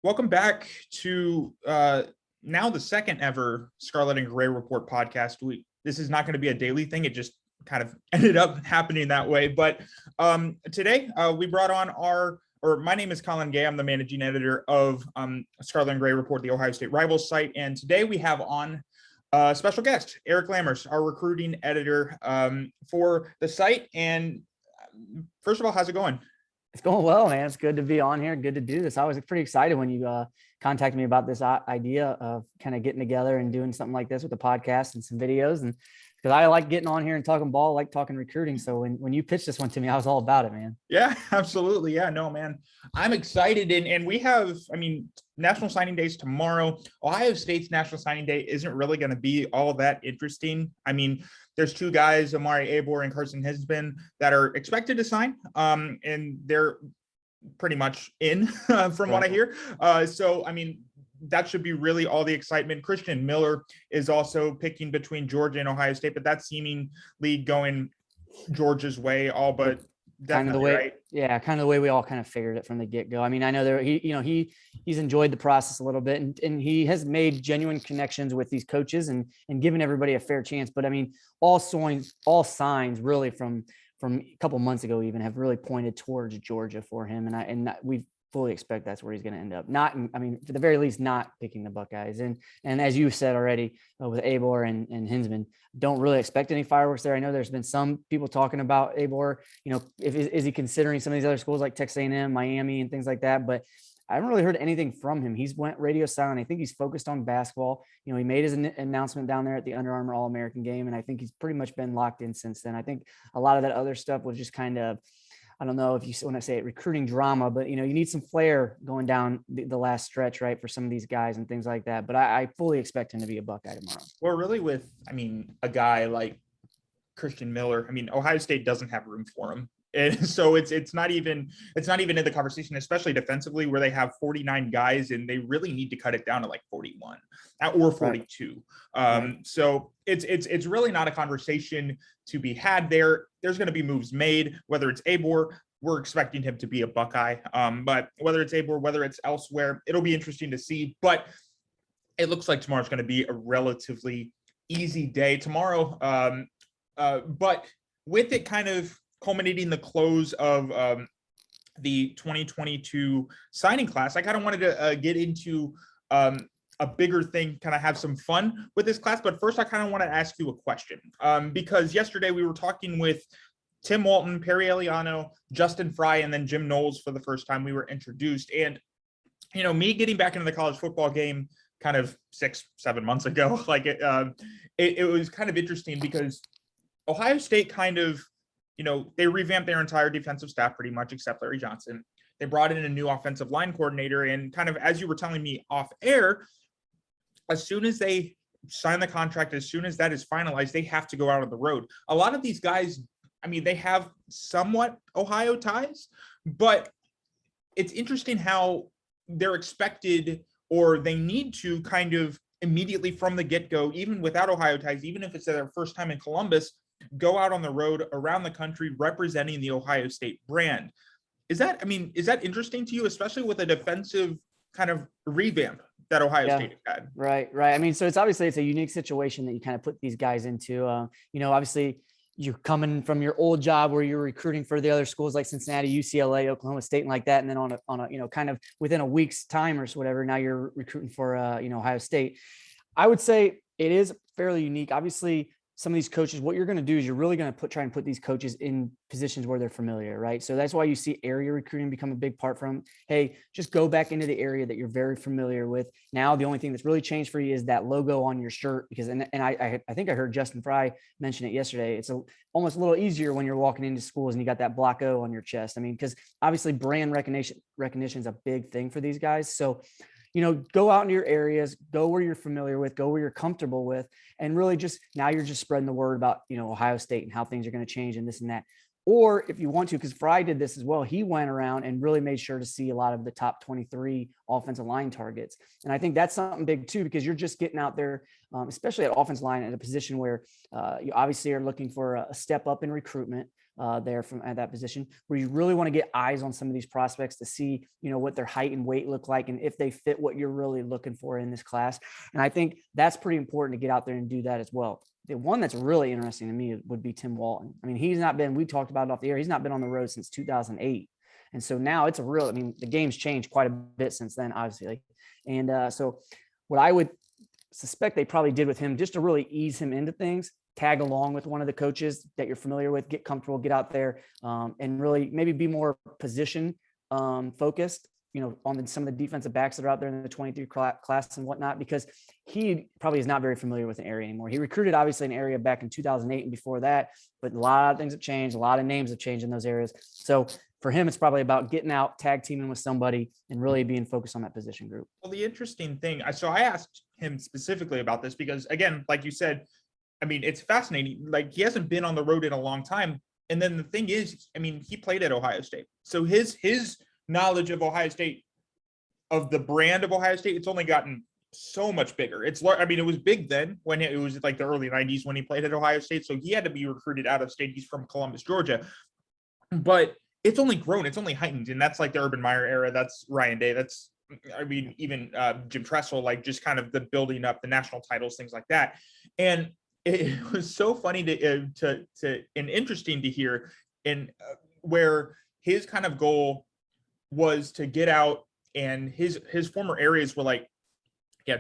Welcome back to now the second ever Scarlet and Gray Report podcast. This is not going to be a daily thing. It just kind of ended up happening that way. But today we brought on my name is Colin Gay. I'm the managing editor of Scarlet and Gray Report, the Ohio State Rivals site. And today we have on a special guest, Eric Lammers, our recruiting editor for the site. And first of all, how's it going? It's going well, man. It's good to be on here. Good to do this. I was pretty excited when you contacted me about this idea of kind of getting together and doing something like this with a podcast and some videos. And because I like getting on here and talking ball, I like talking recruiting. So when you pitched this one to me, I was all about it, man. Yeah, absolutely. Yeah, no, man. I'm excited. And we have, National Signing Day is tomorrow. Ohio State's National Signing Day isn't really going to be all that interesting. There's two guys, Amari Abor and Carson Hinsman, that are expected to sign. And they're pretty much in from what I hear. That should be really all the excitement. Christian Miller is also picking between Georgia and Ohio State, but that's seemingly going Georgia's way, all but kind of the way, right? Yeah, kind of the way we all kind of figured it from the get-go. I know he's enjoyed the process a little bit, and he has made genuine connections with these coaches and given everybody a fair chance. But all signs really from a couple months ago even have really pointed towards Georgia for him, and we fully expect that's where he's going to end up. For the very least, not picking the Buckeyes. And as you said already with Abor and Hinsman, don't really expect any fireworks there. I know there's been some people talking about Abor, is he considering some of these other schools like Texas A&M, Miami and things like that, but I haven't really heard anything from him. He's went radio silent. I think he's focused on basketball. He made his announcement down there at the Under Armour All-American game, and I think he's pretty much been locked in since then. I think a lot of that other stuff was just kind of, I don't know if you want to say it, recruiting drama, but you need some flair going down the last stretch, right, for some of these guys and things like that. But I fully expect him to be a Buckeye tomorrow. Well, really with, a guy like Christian Miller, Ohio State doesn't have room for him. And so it's not even in the conversation, especially defensively, where they have 49 guys and they really need to cut it down to like 41 or 42. Right. So it's really not a conversation to be had there. There's going to be moves made, whether it's Abor, we're expecting him to be a Buckeye. But whether it's Abor, whether it's elsewhere, it'll be interesting to see. But it looks like tomorrow's going to be a relatively easy day tomorrow. But with it kind of culminating the close of the 2022 signing class, I kind of wanted to get into a bigger thing, kind of have some fun with this class. But first, I kind of want to ask you a question because yesterday we were talking with Tim Walton, Perry Eliano, Justin Fry, and then Jim Knowles for the first time we were introduced. And, me getting back into the college football game kind of 6-7 months ago, it was kind of interesting because Ohio State kind of, they revamped their entire defensive staff pretty much except Larry Johnson. They brought in a new offensive line coordinator, and kind of as you were telling me off air, as soon as they sign the contract, as soon as that is finalized, they have to go out on the road. A lot of these guys, they have somewhat Ohio ties, but it's interesting how they're expected or they need to kind of immediately from the get-go, even without Ohio ties, even if it's their first time in Columbus, go out on the road around the country representing the Ohio State brand. Is that interesting to you, especially with a defensive kind of revamp that Ohio State had? Right. So it's a unique situation that you kind of put these guys into. Obviously you're coming from your old job where you're recruiting for the other schools like Cincinnati, UCLA, Oklahoma State, and like that. And then on a kind of within a week's time or whatever, now you're recruiting for Ohio State. I would say it is fairly unique. Obviously, some of these coaches, what you're going to do is you're really going to try and put these coaches in positions where they're familiar, right? So that's why you see area recruiting become a big part from, hey, just go back into the area that you're very familiar with. Now, the only thing that's really changed for you is that logo on your shirt, because, and I think I heard Justin Fry mention it yesterday. It's almost a little easier when you're walking into schools and you got that Block O on your chest. Because obviously brand recognition is a big thing for these guys. So, go out into your areas, go where you're familiar with, go where you're comfortable with, and really now you're just spreading the word about, Ohio State and how things are going to change and this and that. Or if you want to, because Fry did this as well, he went around and really made sure to see a lot of the top 23 offensive line targets. And I think that's something big too, because you're just getting out there, especially at offensive line, in a position where you obviously are looking for a step up in recruitment. there from at that position, where you really want to get eyes on some of these prospects to see, what their height and weight look like and if they fit what you're really looking for in this class. And I think that's pretty important to get out there and do that as well. The one that's really interesting to me would be Tim Walton. I mean, we talked about it off the air, he's not been on the road since 2008. And so now it's the game's changed quite a bit since then, obviously. And so what I would suspect they probably did with him, just to really ease him into things, tag along with one of the coaches that you're familiar with, get comfortable, get out there, and really maybe be more position focused, on some of the defensive backs that are out there in the 23 class and whatnot, because he probably is not very familiar with an area anymore. He recruited obviously an area back in 2008 and before that, but a lot of things have changed. A lot of names have changed in those areas. So for him, it's probably about getting out, tag teaming with somebody, and really being focused on that position group. Well, the interesting thing, so I asked him specifically about this because, again, like you said, I mean, it's fascinating. Like, he hasn't been on the road in a long time. And then the thing is, I mean, he played at Ohio State. So his knowledge of Ohio State, of the brand of Ohio State, it's only gotten so much bigger. It was big then when it was like the early 90s when he played at Ohio State. So he had to be recruited out of state. He's from Columbus, Georgia. But it's only grown. It's only heightened. And that's like the Urban Meyer era. That's Ryan Day. That's, even Jim Tressel, like just kind of the building up the national titles, things like that. And it was so funny to and interesting to hear where his kind of goal was to get out, and his former areas were like,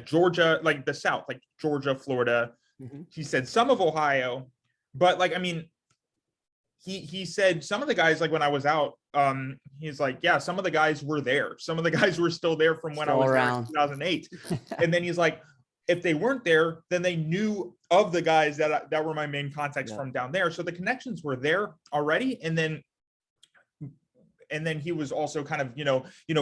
Georgia, like the South, like Georgia, Florida. Mm-hmm. He said some of Ohio, but like, I mean, he said some of the guys, like when I was out, he's like, some of the guys were there. Some of the guys were still there from when I was around there in 2008. And then he's like, if they weren't there, then they knew of the guys that were my main contacts from down there. So the connections were there already. And then he was also kind of,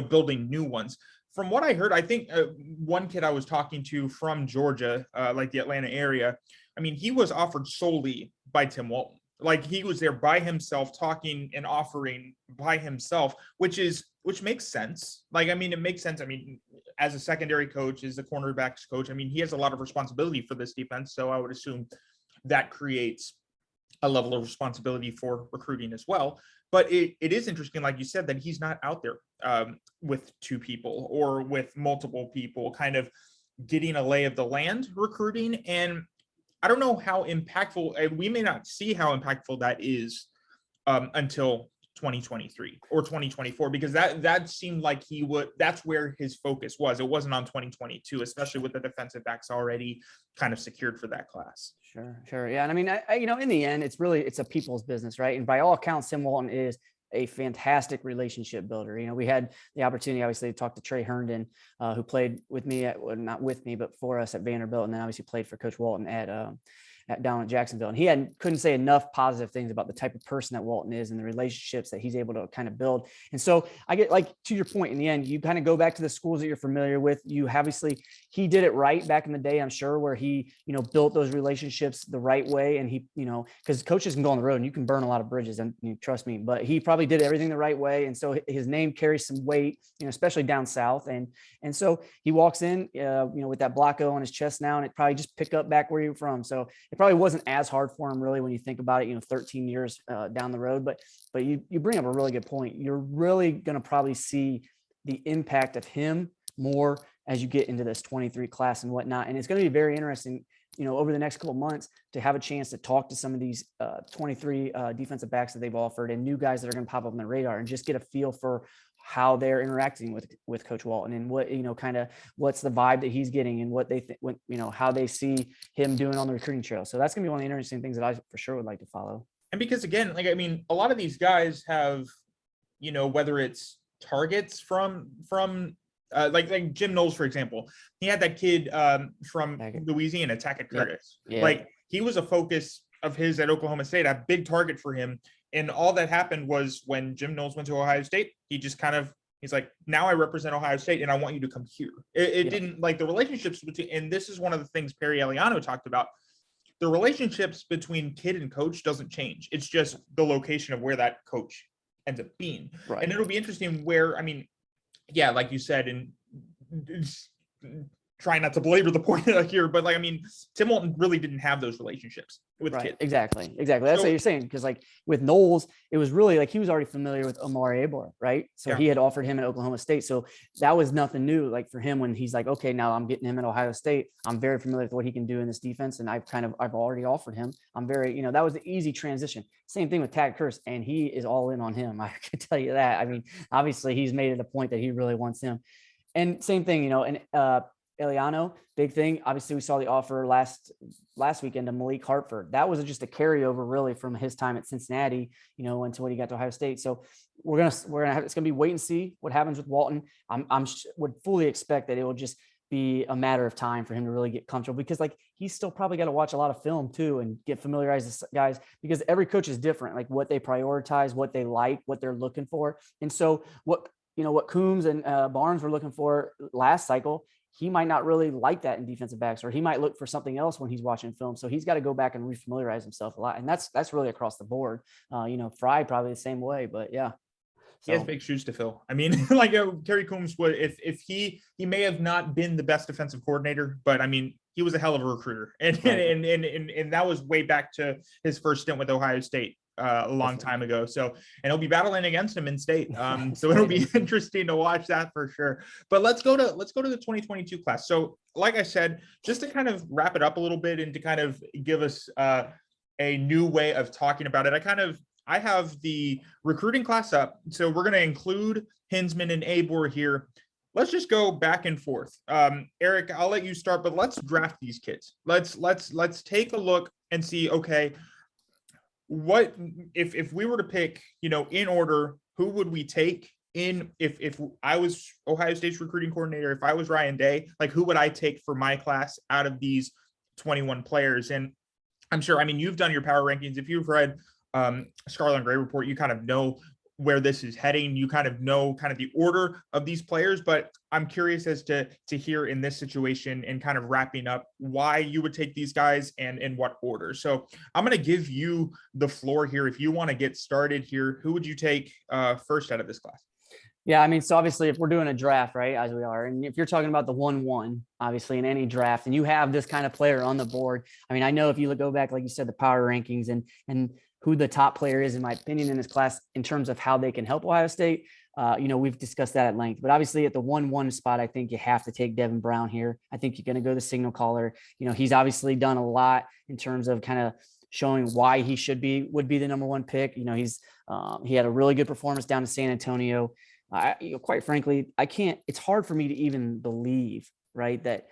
building new ones. From what I heard, I think one kid I was talking to from Georgia, like the Atlanta area, I mean, he was offered solely by Tim Walton. Like, he was there by himself, talking and offering by himself, which makes sense. Like, I mean, it makes sense. I mean, as a secondary coach, as a cornerbacks coach, I mean, he has a lot of responsibility for this defense. So I would assume that creates a level of responsibility for recruiting as well. But it is interesting, like you said, that he's not out there with two people or with multiple people kind of getting a lay of the land recruiting. And I don't know how impactful, we may not see how impactful that is until 2023 or 2024, because that seemed like that's where his focus was. It wasn't on 2022, especially with the defensive backs already kind of secured for that class. Sure. Yeah. And I mean, I in the end, it's a people's business, right? And by all accounts, Tim Walton is a fantastic relationship builder. We had the opportunity, obviously, to talk to Trey Herndon, who played with me not with me, but for us at Vanderbilt. And then obviously played for Coach Walton down at Jacksonville. And he couldn't say enough positive things about the type of person that Walton is and the relationships that he's able to kind of build. And so I get, like, to your point, in the end, you kind of go back to the schools that you're familiar with. He did it right back in the day, I'm sure, where he, built those relationships the right way. And he, because coaches can go on the road and you can burn a lot of bridges, and trust me, but he probably did everything the right way. And so his name carries some weight, especially down South. And so he walks in, with that block O on his chest now, and it probably just pick up back where you're from. So it probably wasn't as hard for him, really, when you think about it, 13 years down the road. But you bring up a really good point. You're really going to probably see the impact of him more as you get into this 23 class and whatnot. And it's going to be very interesting, over the next couple of months, to have a chance to talk to some of these 23 defensive backs that they've offered, and new guys that are going to pop up on the radar, and just get a feel for how they're interacting with Coach Walton, and what, kind of what's the vibe that he's getting, and what they think, how they see him doing on the recruiting trail. So that's going to be one of the interesting things that I for sure would like to follow. And because, again, like, I mean, a lot of these guys have, whether it's targets from like Jim Knowles, for example, he had that kid from Louisiana, Tackett Curtis. Yeah. Like, he was a focus of his at Oklahoma State, a big target for him. And all that happened was when Jim Knowles went to Ohio State, he's like, now I represent Ohio State and I want you to come here. It didn't, like, the relationships between, and this is one of the things Perry Eliano talked about, the relationships between kid and coach doesn't change. It's just the location of where that coach ends up being. Right. And it'll be interesting where, I mean, yeah, like you said, and trying not to belabor the point here, but like, I mean, Tim Walton really didn't have those relationships with kids. Exactly. That's what you're saying. Because like with Knowles, it was really like he was already familiar with Omari Abor, right? So he had offered him at Oklahoma State. So that was nothing new. Like for him, when he's like, okay, now I'm getting him at Ohio State. I'm very familiar with what he can do in this defense, and I've already offered him. I'm very, that was the easy transition. Same thing with Tad Kurse, and he is all in on him. I can tell you that. I mean, obviously he's made it a point that he really wants him. And same thing, and Eliano, big thing. Obviously, we saw the offer last weekend to Malik Hartford. That was just a carryover, really, from his time at Cincinnati, until when he got to Ohio State. So it's gonna be wait and see what happens with Walton. Would fully expect that it will just be a matter of time for him to really get comfortable, because like he's still probably got to watch a lot of film too and get familiarized with guys, because every coach is different, like what they prioritize, what they like, what they're looking for. And so what Coombs and Barnes were looking for last cycle, he might not really like that in defensive backs, or he might look for something else when he's watching film. So he's got to go back and refamiliarize himself a lot. And that's really across the board. Fry probably the same way, but yeah. So. He has big shoes to fill. I mean, like Kerry Coombs would, if he may have not been the best defensive coordinator, but I mean, he was a hell of a recruiter. And that was way back to his first stint with Ohio State. A long time ago. So, and he'll be battling against him in state. So it'll be interesting to watch that for sure. But let's go to the 2022 class. So like I said, just to kind of wrap it up a little bit and to kind of give us a new way of talking about it, I have the recruiting class up. So we're going to include Hinsman and Abor here. Let's just go back and forth. Eric, I'll let you start, but let's draft these kids. Let's take a look and see, okay, what if we were to pick, in order, who would we take in? If I was Ohio State's recruiting coordinator, if I was Ryan Day, like who would I take for my class out of these 21 players? And I'm sure, I mean, you've done your power rankings. If you've read Scarlet and Gray report, you kind of know where this is heading. You kind of know kind of the order of these players, but I'm curious as to hear in this situation and kind of wrapping up why you would take these guys and in what order. So I'm going to give you the floor here. If you want to get started here, who would you take first out of this class? Yeah, I mean, so obviously if we're doing a draft, right, as we are, and if you're talking about the 1-1, obviously in any draft, and you have this kind of player on the board, I mean, I know if you go back, like you said, the power rankings and who the top player is, in my opinion, in this class in terms of how they can help Ohio State. We've discussed that at length, but obviously at the 1-1 spot, I think you have to take Devin Brown here. I think you're going to go the signal caller. He's obviously done a lot in terms of kind of showing why he would be the number one pick. He had a really good performance down in San Antonio. Quite frankly, it's hard for me to even believe, right, that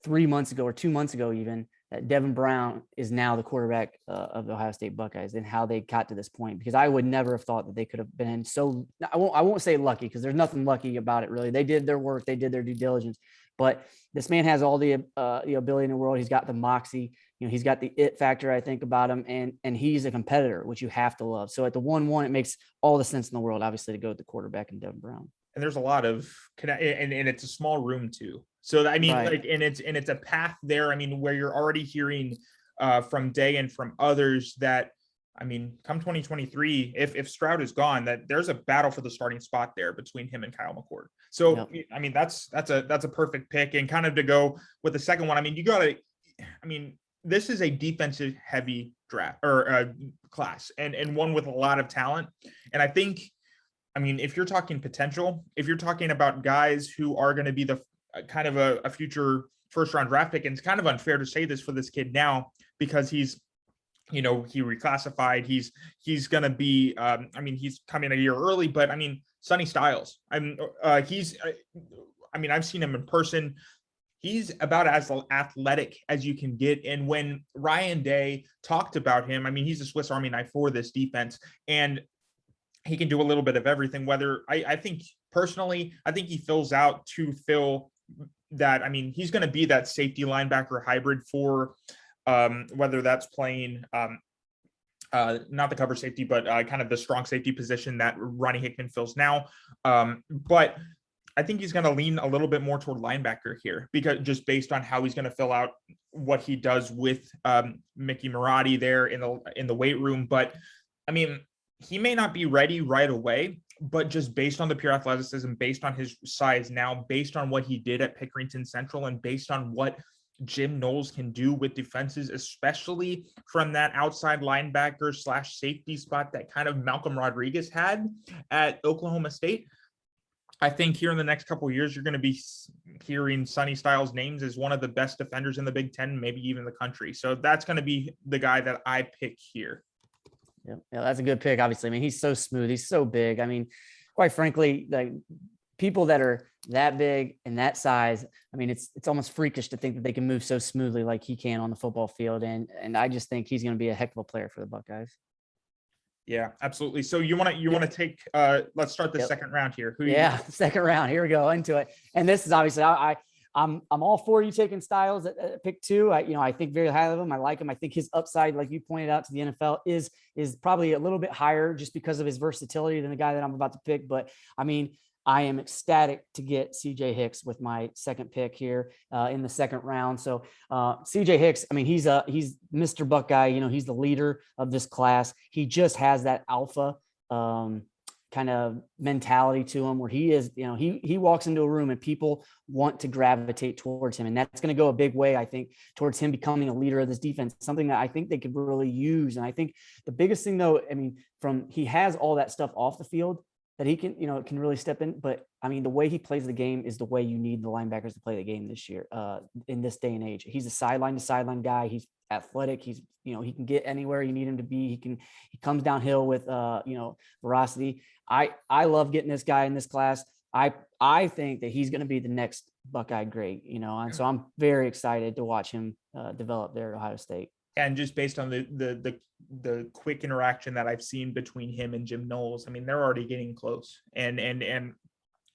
3 months ago or 2 months ago, even, that Devin Brown is now the quarterback of the Ohio State Buckeyes, and how they got to this point, because I would never have thought that they could have been so, I won't say lucky, because there's nothing lucky about it, really. They did their work. They did their due diligence, but this man has all the ability in the world. He's got the moxie, he's got the it factor, I think, about him, and he's a competitor, which you have to love. So at the 1-1, it makes all the sense in the world, obviously, to go with the quarterback and Devin Brown. And there's a lot of and it's a small room too. So I mean, right. it's a path there. I mean, where you're already hearing from Day and from others that, I mean, come 2023, if Stroud is gone, that there's a battle for the starting spot there between him and Kyle McCord. So yep. I mean, that's a perfect pick. And kind of to go with the second one, I mean, this is a defensive heavy draft or class and one with a lot of talent. And I think, I mean, if you're talking potential, if you're talking about guys who are going to be the kind of a future first round draft pick, and it's kind of unfair to say this for this kid now, because he's, he reclassified, he's going to be, he's coming a year early, but I mean, Sonny Styles, I've seen him in person. He's about as athletic as you can get. And when Ryan Day talked about him, I mean, he's a Swiss Army knife for this defense, and he can do a little bit of everything. Whether I think personally, I think he fills out to fill that. I mean, he's going to be that safety linebacker hybrid for whether that's playing not the cover safety, but kind of the strong safety position that Ronnie Hickman fills now. But I think he's going to lean a little bit more toward linebacker here, because just based on how he's going to fill out what he does with Mickey Marotti there in the weight room. But I mean, he may not be ready right away, but just based on the pure athleticism, based on his size now, based on what he did at Pickerington Central, and based on what Jim Knowles can do with defenses, especially from that outside linebacker / safety spot that kind of Malcolm Rodriguez had at Oklahoma State. I think here in the next couple of years, you're going to be hearing Sonny Styles' names as one of the best defenders in the Big Ten, maybe even the country. So that's going to be the guy that I pick here. Yeah, that's a good pick. Obviously, I mean, he's so smooth. He's so big. I mean, quite frankly, like people that are that big and that size, I mean, it's almost freakish to think that they can move so smoothly like he can on the football field. And I just think he's going to be a heck of a player for the Buckeyes. Yeah, absolutely. So you want to take, let's start the second round here. Second round. Here we go into it. And this is obviously, I'm all for you taking Styles at pick 2. I think very highly of him. I like him. I think his upside, like you pointed out, to the NFL is probably a little bit higher just because of his versatility than the guy that I'm about to pick. But I mean, I am ecstatic to get CJ Hicks with my second pick here in the second round. So CJ Hicks, I mean, he's Mr. Buckeye. He's the leader of this class. He just has that alpha kind of mentality to him where he is, he walks into a room and people want to gravitate towards him. And that's going to go a big way, I think, towards him becoming a leader of this defense, something that I think they could really use. And I think the biggest thing though, I mean, he has all that stuff off the field that he can, can really step in. But I mean, the way he plays the game is the way you need the linebackers to play the game this year, in this day and age. He's a sideline to sideline guy. He's athletic. He's, he can get anywhere you need him to be. He comes downhill with, veracity. I love getting this guy in this class. I think that he's going to be the next Buckeye great, and so I'm very excited to watch him develop there at Ohio State. And just based on the quick interaction that I've seen between him and Jim Knowles, I mean, they're already getting close. And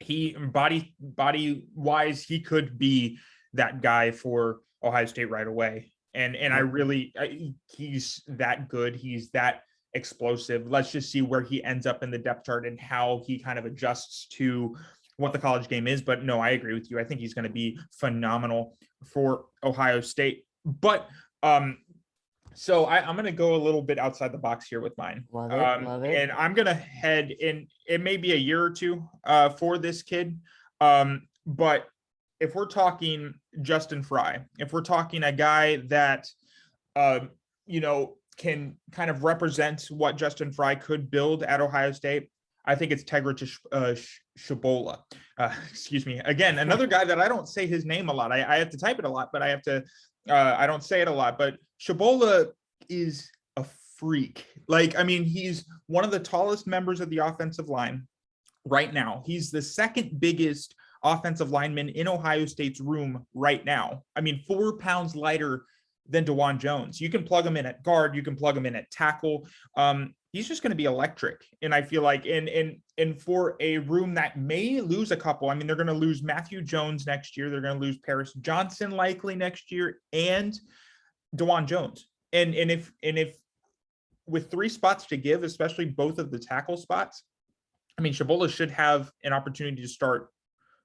he body wise, he could be that guy for Ohio State right away. And he's that good. He's that explosive. Let's just see where he ends up in the depth chart and how he kind of adjusts to what the college game is. But no, I agree with you. I think he's going to be phenomenal for Ohio State. But so I'm going to go a little bit outside the box here with mine. Love it. And I'm going to head in. It may be a year or two for this kid. But if we're talking Justin Fry, if we're talking a guy that, can kind of represent what Justin Fry could build at Ohio State, I think it's Tegra Shabola. Excuse me. Again, another guy that I don't say his name a lot. I have to type it a lot, but I don't say it a lot. But Shabola is a freak. He's one of the tallest members of the offensive line right now. He's the second biggest offensive lineman in Ohio State's room right now. 4 pounds lighter than DeJuan Jones. You can plug him in at guard. You can plug him in at tackle. He's just going to be electric. And I feel like in for a room that may lose a couple, they're going to lose Matthew Jones next year. They're going to lose Paris Johnson likely next year and DeJuan Jones. And if with 3 spots to give, especially both of the tackle spots, Shabola should have an opportunity to start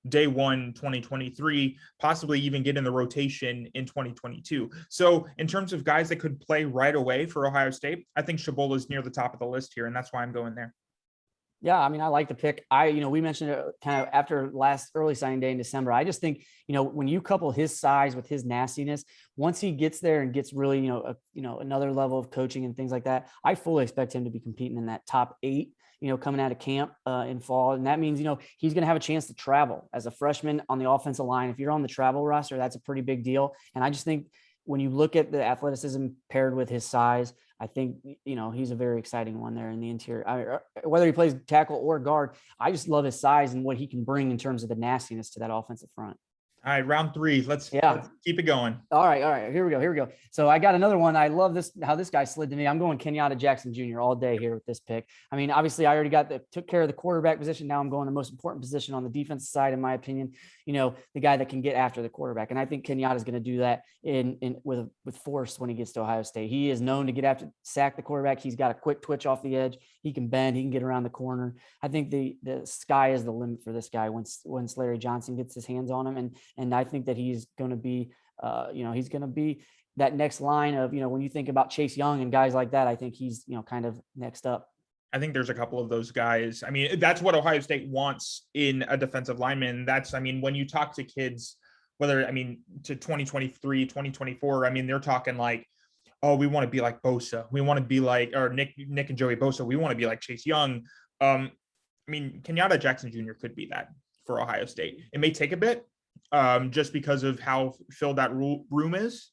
day 1, 2023, possibly even get in the rotation in 2022. So in terms of guys that could play right away for Ohio State, I think Shabola is near the top of the list here, and that's why I'm going there. Yeah, I like the pick. We mentioned it kind of after last early signing day in December. I just think, when you couple his size with his nastiness, once he gets there and gets really, another level of coaching and things like that, I fully expect him to be competing in that top 8, coming out of camp in fall. And that means, he's going to have a chance to travel as a freshman on the offensive line. If you're on the travel roster, that's a pretty big deal. And I just think when you look at the athleticism paired with his size, I think, he's a very exciting one there in the interior. Whether he plays tackle or guard, I just love his size and what he can bring in terms of the nastiness to that offensive front. All right, round 3. Let's keep it going. All right. Here we go. So I got another one. I love how this guy slid to me. I'm going Kenyatta Jackson Jr. all day here with this pick. Obviously I already took care of the quarterback position. Now I'm going the most important position on the defensive side, in my opinion, the guy that can get after the quarterback. And I think Kenyatta is going to do that with force when he gets to Ohio State. He is known to sack the quarterback. He's got a quick twitch off the edge. He can bend, he can get around the corner. I think the sky is the limit for this guy once Larry Johnson gets his hands on him. And I think that he's going to be, he's going to be that next line of, when you think about Chase Young and guys like that, I think he's, kind of next up. I think there's a couple of those guys. I mean, that's what Ohio State wants in a defensive lineman. That's, I mean, when you talk to kids, whether, I mean, to 2023, 2024, I mean, they're talking like, oh, we want to be like Bosa. We want to be like, or Nick and Joey Bosa. We want to be like Chase Young. I mean, Kenyatta Jackson Jr. could be that for Ohio State. It may take a bit just because of how filled that room is.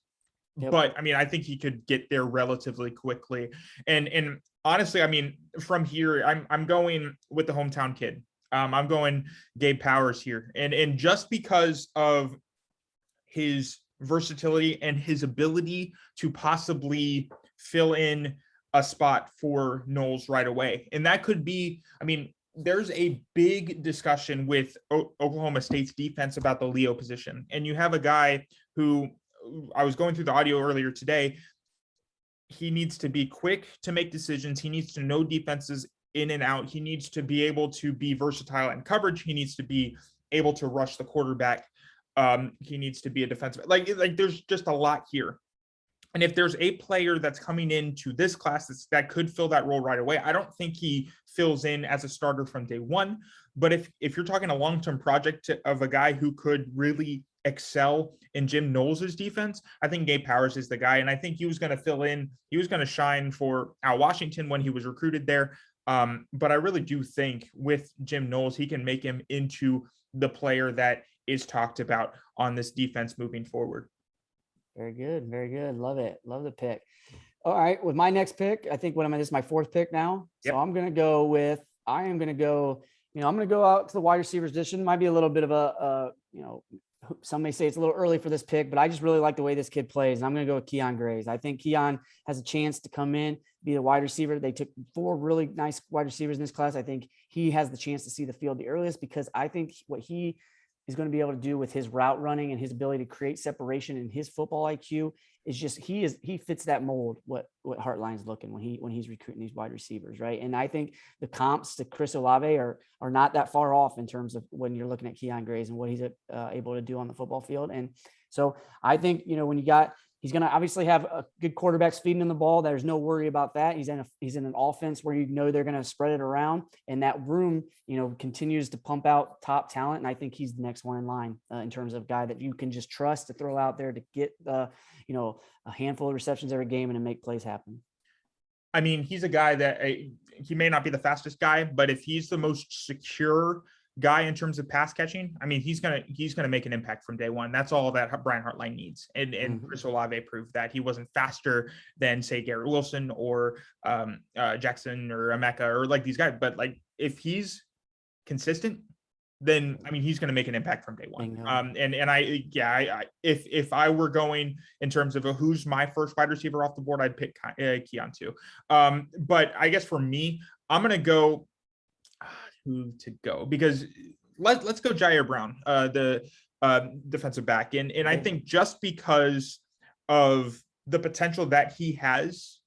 Yep. But I mean, I think he could get there relatively quickly. And honestly, I mean, from here, I'm going with the hometown kid. I'm going Gabe Powers here. And just because of his versatility and his ability to possibly fill in a spot for Knowles right away. And that could be, I mean, there's a big discussion with Oklahoma State's defense about the Leo position. And you have a guy who, I was going through the audio earlier today, he needs to be quick to make decisions. He needs to know defenses in and out. He needs to be able to be versatile in coverage. He needs to be able to rush the quarterback. He needs to be a defensive, like there's just a lot here. And if there's a player that's coming into this class that could fill that role right away, I don't think he fills in as a starter from day one. But if you're talking a long-term project of a guy who could really excel in Jim Knowles' defense, I think Gabe Powers is the guy. And I think he was going to fill in, he was going to shine for Al Washington when he was recruited there. But I really do think with Jim Knowles, he can make him into the player that is talked about on this defense moving forward. Very good. Very good. Love it. Love the pick. All right. With my next pick, I think this is my fourth pick now. So I'm going to go I'm going to go out to the wide receivers position. Might be a little bit of some may say it's a little early for this pick, but I just really like the way this kid plays. And I'm going to go with Keon Gray. I think Keon has a chance to come in, be the wide receiver. They took 4 really nice wide receivers in this class. I think he has the chance to see the field the earliest, because I think what he is going to be able to do with his route running and his ability to create separation and his football IQ is just, he fits that mold, what Hartline's looking when he's recruiting these wide receivers. Right. And I think the comps to Chris Olave are not that far off in terms of when you're looking at Keon Gray and what he's able to do on the football field. And so I think, he's going to obviously have a good quarterbacks feeding him the ball. There's no worry about that. He's in an offense where they're going to spread it around, and that room, continues to pump out top talent. And I think he's the next one in line in terms of guy that you can just trust to throw out there to get a handful of receptions every game and to make plays happen. I mean, he's a guy that he may not be the fastest guy, but if he's the most secure guy in terms of pass catching, I mean, he's gonna make an impact from day one. That's all that Brian Hartline needs. And Chris Olave proved that. He wasn't faster than, say, Garrett Wilson or Jackson or Emeka or like these guys, but like if he's consistent, then I mean he's going to make an impact from day one. If I were going in terms of who's my first wide receiver off the board, I'd pick Keon too. But I guess for me, I'm going to go who to go, because let's go Jair Brown, the defensive back, and I think just because of the potential that he has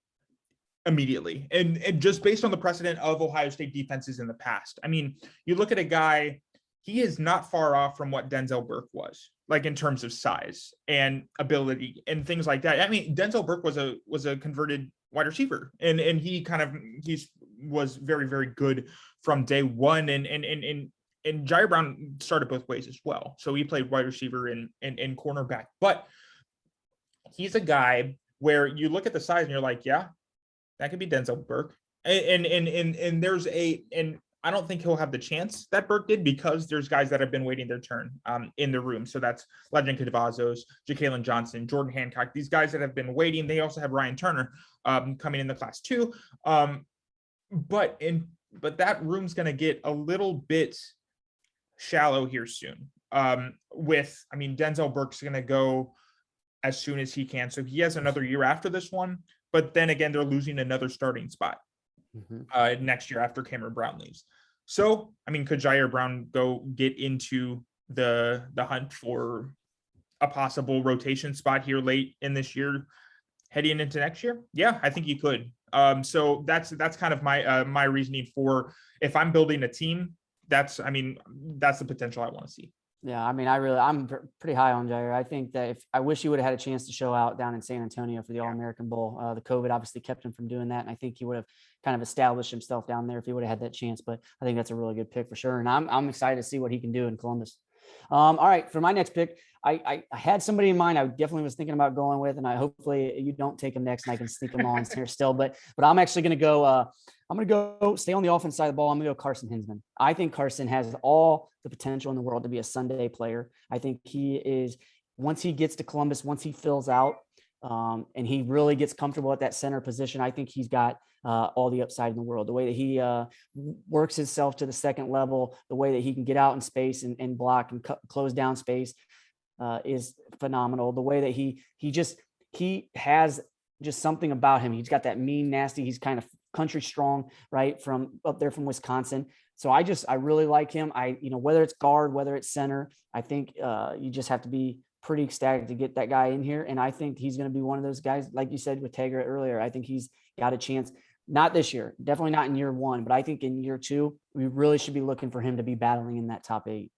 immediately, and just based on the precedent of Ohio State defenses in the past. I mean, you look at a guy, he is not far off from what Denzel Burke was, like in terms of size and ability and things like that. I mean, Denzel Burke was a converted wide receiver, and he was very, very good from day one. And Jair Brown started both ways as well. So he played wide receiver and cornerback, but he's a guy where you look at the size and you're like, yeah, that could be Denzel Burke. And I don't think he'll have the chance that Burke did, because there's guys that have been waiting their turn in the room. So that's Legend Cavazos, Ja'Kalen Johnson, Jordan Hancock, these guys that have been waiting. They also have Ryan Turner coming in the class too. But that room's going to get a little bit shallow here soon. Denzel Burke's going to go as soon as he can. So he has another year after this one, but then again, they're losing another starting spot next year after Cameron Brown leaves. So, I mean, could Jair Brown go get into the hunt for a possible rotation spot here late in this year, heading into next year? Yeah, I think he could. So that's kind of my reasoning for, if I'm building a team, that's the potential I want to see. Yeah, I mean, I'm pretty high on Jair. I think that I wish he would have had a chance to show out down in San Antonio for the All-American Bowl. The COVID obviously kept him from doing that, and I think he would have kind of established himself down there if he would have had that chance. But I think that's a really good pick for sure, and I'm excited to see what he can do in Columbus. All right, for my next pick, I had somebody in mind I definitely was thinking about going with, and hopefully you don't take him next and I can sneak him on here still. But I'm actually going to go. I'm going to go stay on the offense side of the ball. I'm going to go Carson Hinsman. I think Carson has all the potential in the world to be a Sunday player. I think he is, once he gets to Columbus, once he fills out and he really gets comfortable at that center position, I think he's got all the upside in the world. The way that he works himself to the second level, the way that he can get out in space and block and close down space is phenomenal. The way that he has just something about him. He's got that mean, nasty, he's kind of country strong, right? From up there from Wisconsin. So I really like him. Whether it's guard, whether it's center, I think you just have to be pretty ecstatic to get that guy in here. And I think he's going to be one of those guys, like you said with Taggart earlier. I think he's got a chance, not this year, definitely not in year one, but I think in year two, we really should be looking for him to be battling in that top 8.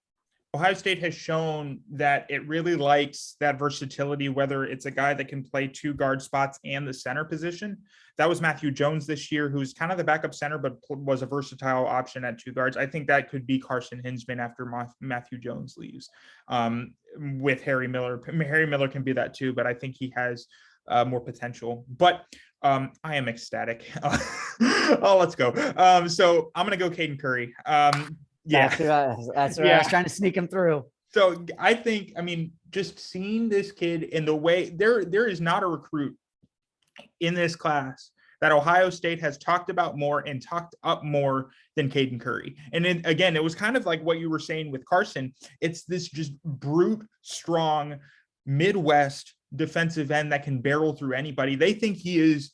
Ohio State has shown that it really likes that versatility, whether it's a guy that can play 2 guard spots and the center position. That was Matthew Jones this year, who's kind of the backup center, but was a versatile option at 2 guards. I think that could be Carson Hinsman after Matthew Jones leaves with Harry Miller. Harry Miller can be that too, but I think he has more potential. But I am ecstatic. Let's go. So I'm going to go Caden Curry. Yeah, that's right. I was trying to sneak him through. So I think, just seeing this kid in the way there is not a recruit in this class that Ohio State has talked about more and talked up more than Caden Curry. And then again, it was kind of like what you were saying with Carson. It's this just brute, strong Midwest defensive end that can barrel through anybody. They think he is,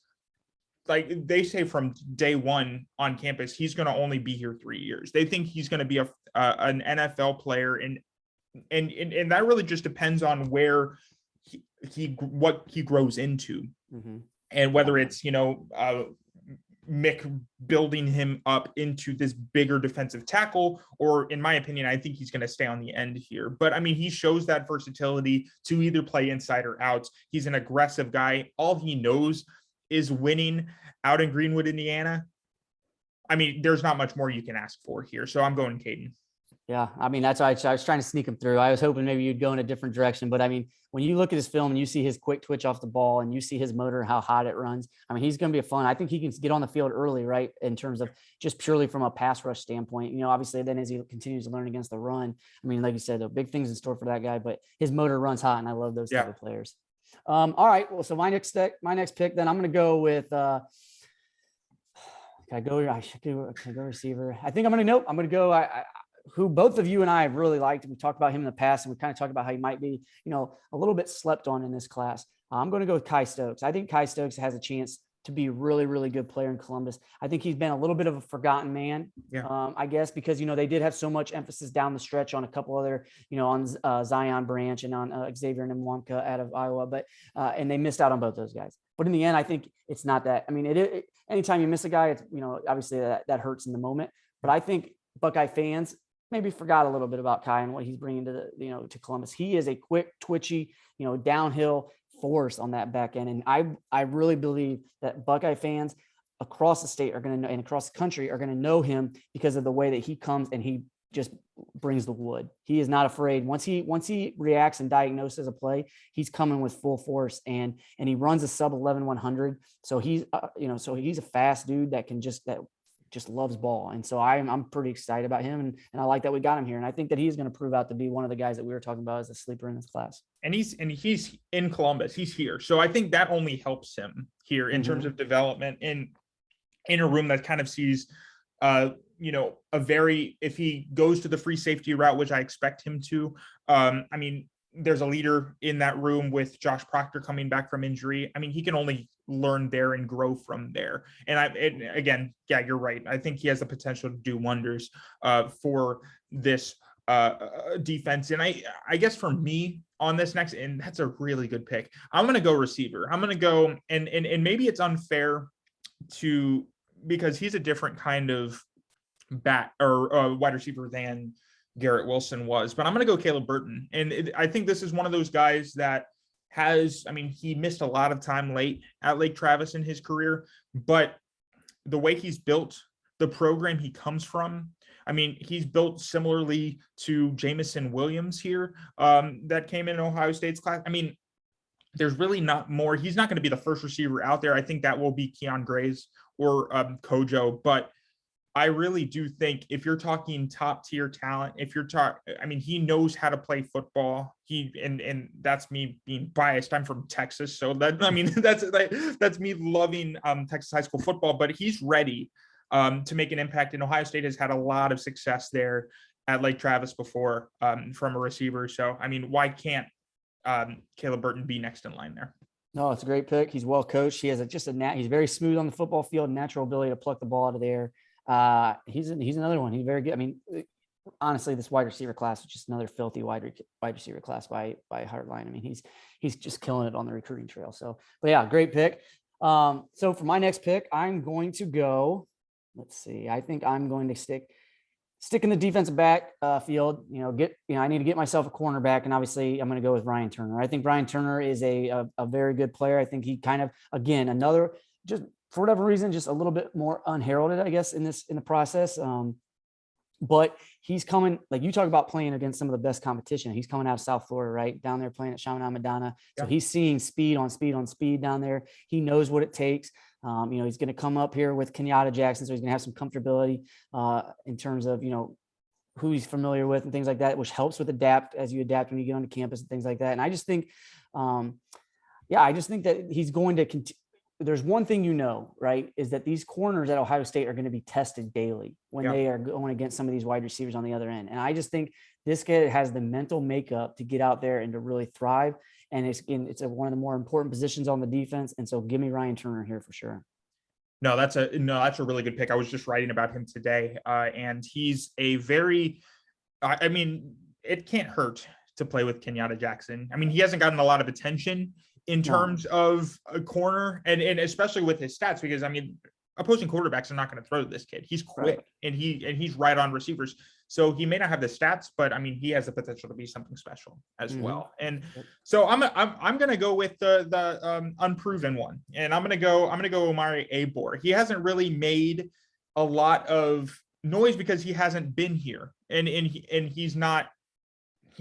like they say from day one on campus, he's going to only be here 3 years. They think he's going to be an NFL player. And that really just depends on where what he grows into. Mm-hmm. And whether it's, Mick building him up into this bigger defensive tackle, or in my opinion, I think he's going to stay on the end here. But he shows that versatility to either play inside or out. He's an aggressive guy. All he knows is winning out in Greenwood, Indiana. There's not much more you can ask for here. So I'm going Caden. Yeah. That's why I was trying to sneak him through. I was hoping maybe you'd go in a different direction, but when you look at his film and you see his quick twitch off the ball and you see his motor, how hot it runs, he's going to be a fun. I think he can get on the field early, right? In terms of just purely from a pass rush standpoint, obviously then as he continues to learn against the run, like you said, there are big things in store for that guy, but his motor runs hot and I love those type of players. All right. Well, so my next pick, then I'm going to go with, can I go receiver? I think I'm going to go, who both of you and I have really liked. We talked about him in the past and we kind of talked about how he might be, a little bit slept on in this class. I'm going to go with Kai Stokes. I think Kai Stokes has a chance to be a really, really good player in Columbus. I think he's been a little bit of a forgotten man, I guess, because, they did have so much emphasis down the stretch on a couple other, on Zion Branch and on Xavier Nwamka out of Iowa, but and they missed out on both those guys. But in the end, I think it's not that. Anytime you miss a guy, it's, obviously that hurts in the moment. But I think Buckeye fans maybe forgot a little bit about Kai and what he's bringing to the, to Columbus. He is a quick, twitchy, downhill force on that back end. And I really believe that Buckeye fans across the state are going to know, and across the country are going to know him because of the way that he comes and he just brings the wood. He is not afraid. Once he reacts and diagnoses a play, he's coming with full force and he runs a sub 11-100. So he's, so he's a fast dude that just loves ball. And so I'm pretty excited about him. And I like that we got him here. And I think that he's going to prove out to be one of the guys that we were talking about as a sleeper in this class. And he's in Columbus. He's here. So I think that only helps him here in terms of development in a room that kind of sees, if he goes to the free safety route, which I expect him to, there's a leader in that room with Josh Proctor coming back from injury. He can only learn there and grow from there. And again, you're right. I think he has the potential to do wonders for this defense. And I guess for me on this next, and that's a really good pick, I'm going to go receiver. I'm going to go, and maybe it's unfair because he's a different kind of bat or wide receiver than Garrett Wilson was, but I'm going to go Caleb Burton. And I think this is one of those guys that he missed a lot of time late at Lake Travis in his career, but the way he's built, the program he comes from, he's built similarly to Jamison Williams here, that came in Ohio State's class. There's really not more. He's not going to be the first receiver out there. I think that will be Keon Gray's or Kojo, but I really do think if you're talking top tier talent, he knows how to play football. And that's me being biased. I'm from Texas. So that's me loving Texas high school football, but he's ready to make an impact. And Ohio State has had a lot of success there at Lake Travis before from a receiver. So, why can't Caleb Burton be next in line there? No, it's a great pick. He's well coached. He has he's very smooth on the football field, natural ability to pluck the ball out of the air. He's another one. He's very good. Honestly, this wide receiver class is just another filthy wide receiver class by Heartline. He's just killing it on the recruiting trail. So, but yeah, great pick. So for my next pick, I'm going to go, let's see. I think I'm going to stick in the defensive back field, I need to get myself a cornerback, and obviously I'm going to go with Ryan Turner. I think Ryan Turner is a very good player. I think he kind of, again, another, just for whatever reason, just a little bit more unheralded, I guess, in the process. But he's coming, like you talk about playing against some of the best competition. He's coming out of South Florida, right? Down there playing at Chaminade Madonna. So he's seeing speed on speed down there. He knows what it takes. He's going to come up here with Kenyatta Jackson. So he's going to have some comfortability in terms of, who he's familiar with and things like that, which helps with as you adapt when you get onto campus and things like that. And I just think, that he's going to continue. There's one thing, right, is that these corners at Ohio State are going to be tested daily when they are going against some of these wide receivers on the other end. And I just think this kid has the mental makeup to get out there and to really thrive. And it's one of the more important positions on the defense. And so give me Ryan Turner here for sure. No, that's a really good pick. I was just writing about him today. And he's a very, it can't hurt to play with Kenyatta Jackson. He hasn't gotten a lot of attention in terms of a corner and especially with his stats, because opposing quarterbacks are not going to throw to this kid. He's quick, right, and he's right on receivers. So he may not have the stats, but he has the potential to be something special as well. And so I'm going to go with the unproven one, and I'm going to go Omari Abor. He hasn't really made a lot of noise because he hasn't been here, and he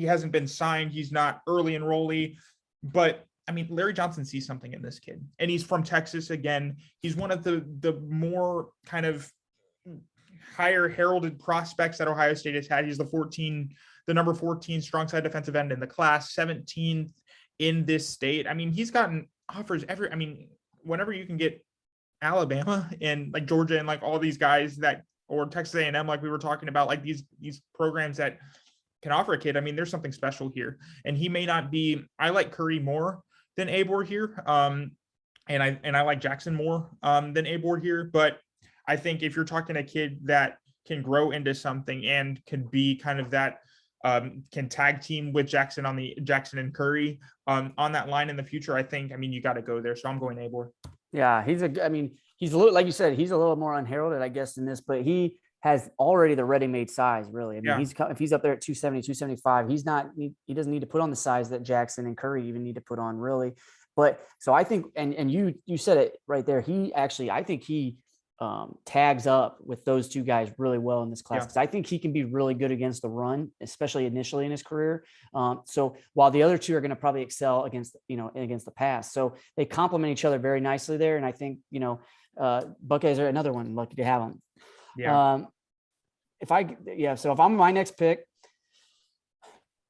hasn't been signed. He's not early enrollee, but Larry Johnson sees something in this kid, and he's from Texas again. He's one of the more kind of higher heralded prospects that Ohio State has had. He's the number 14 strong side defensive end in the class, 17th in this state. He's gotten offers whenever you can get Alabama and like Georgia and like all these guys or Texas A&M, like we were talking about, like these programs that can offer a kid. There's something special here, and he may not be. I like Curry more than Abor here, and I like Jackson more than Abor here. But I think if you're talking a kid that can grow into something and can be kind of that, can tag team with Jackson Jackson and Curry on that line in the future, I think you got to go there. So I'm going Abor. Yeah, he's a little, like you said, he's a little more unheralded, I guess, in this, but he has already the ready-made size, really. If he's up there at 270, 275, he doesn't need to put on the size that Jackson and Curry even need to put on, really. But so I think, and you said it right there, I think he tags up with those two guys really well in this class, because I think he can be really good against the run, especially initially in his career. So while the other two are going to probably excel against the pass, so they complement each other very nicely there. And I think, Buckeyes are another one, lucky to have them. So if I'm my next pick,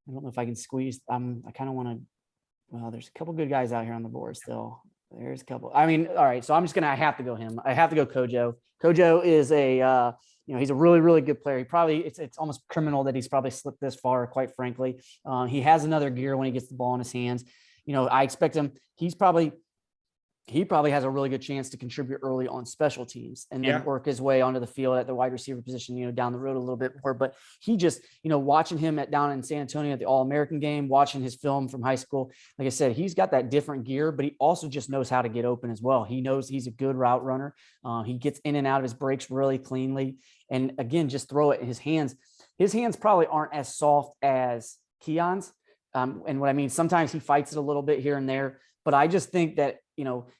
I don't know if I can squeeze. I kind of want to. Well, there's a couple good guys out here on the board still. There's a couple. All right. So I have to go him. I have to go Kojo. Kojo is he's a really, really good player. It's almost criminal that he's probably slipped this far, quite frankly. He has another gear when he gets the ball in his hands. I expect him. He probably has a really good chance to contribute early on special teams and then work his way onto the field at the wide receiver position, down the road a little bit more. But he just, watching him down in San Antonio at the All-American game, watching his film from high school, like I said, he's got that different gear, but he also just knows how to get open as well. He knows he's a good route runner. He gets in and out of his breaks really cleanly. And again, just throw it in his hands. his hands probably aren't as soft as Keon's. And what I mean, sometimes he fights it a little bit here and there, but I just think that,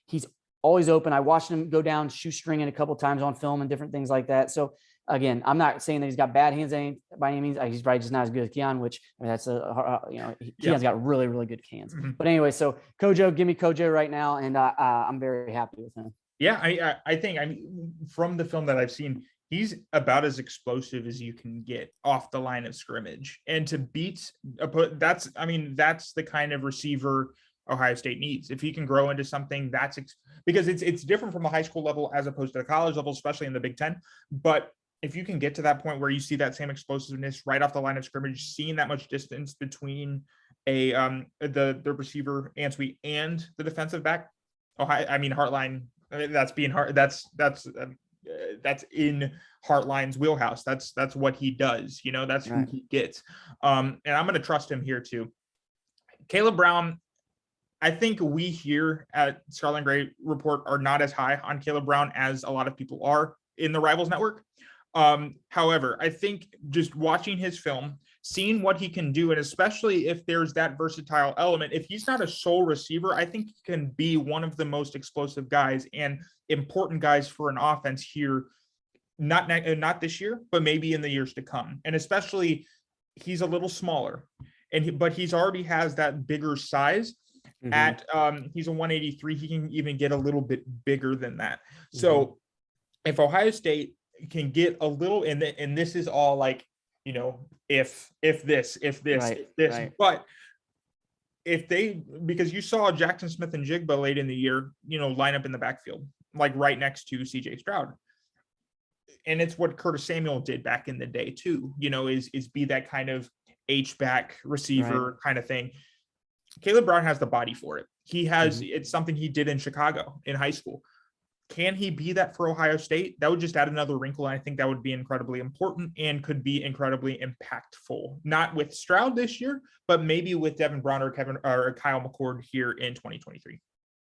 he's always open. I watched him go down shoestringing a couple times on film and different things like that. So again, I'm not saying that he's got bad hands by any means. He's probably just not as good as Keon, which that's Keon's got really, really good hands. Mm-hmm. But anyway, so Kojo, give me Kojo right now. And I'm very happy with him. Yeah. I think from the film that I've seen, he's about as explosive as you can get off the line of scrimmage, and to beat that's the kind of receiver Ohio State needs. If he can grow into something, because it's different from the high school level as opposed to the college level, especially in the Big Ten. But if you can get to that point where you see that same explosiveness right off the line of scrimmage, seeing that much distance between the receiver Answe and the defensive back, Heartline, that's being hard. That's in Heartline's wheelhouse. That's what he does. That's right. Who he gets. And I'm going to trust him here too. Caleb Brown, I think we here at Scarlet Gray Report are not as high on Caleb Brown as a lot of people are in the Rivals Network. However, I think just watching his film, seeing what he can do, and especially if there's that versatile element, if he's not a sole receiver, I think he can be one of the most explosive guys and important guys for an offense here, not this year, but maybe in the years to come. And especially he's a little smaller, but he's already has that bigger size. Mm-hmm. At he's a 183, he can even get a little bit bigger than that. Mm-hmm. So if Ohio State can get a little, and this is all like, if this, right. But if because you saw Jackson Smith and Jigba late in the year, line up in the backfield, like right next to CJ Stroud. And it's what Curtis Samuel did back in the day too, is be that kind of H-back receiver kind of thing. Caleb Brown has the body for it. He has, it's something he did in Chicago in high school. Can he be that for Ohio State? That would just add another wrinkle. And I think that would be incredibly important and could be incredibly impactful. Not with Stroud this year, but maybe with Devin Brown or Kyle McCord here in 2023.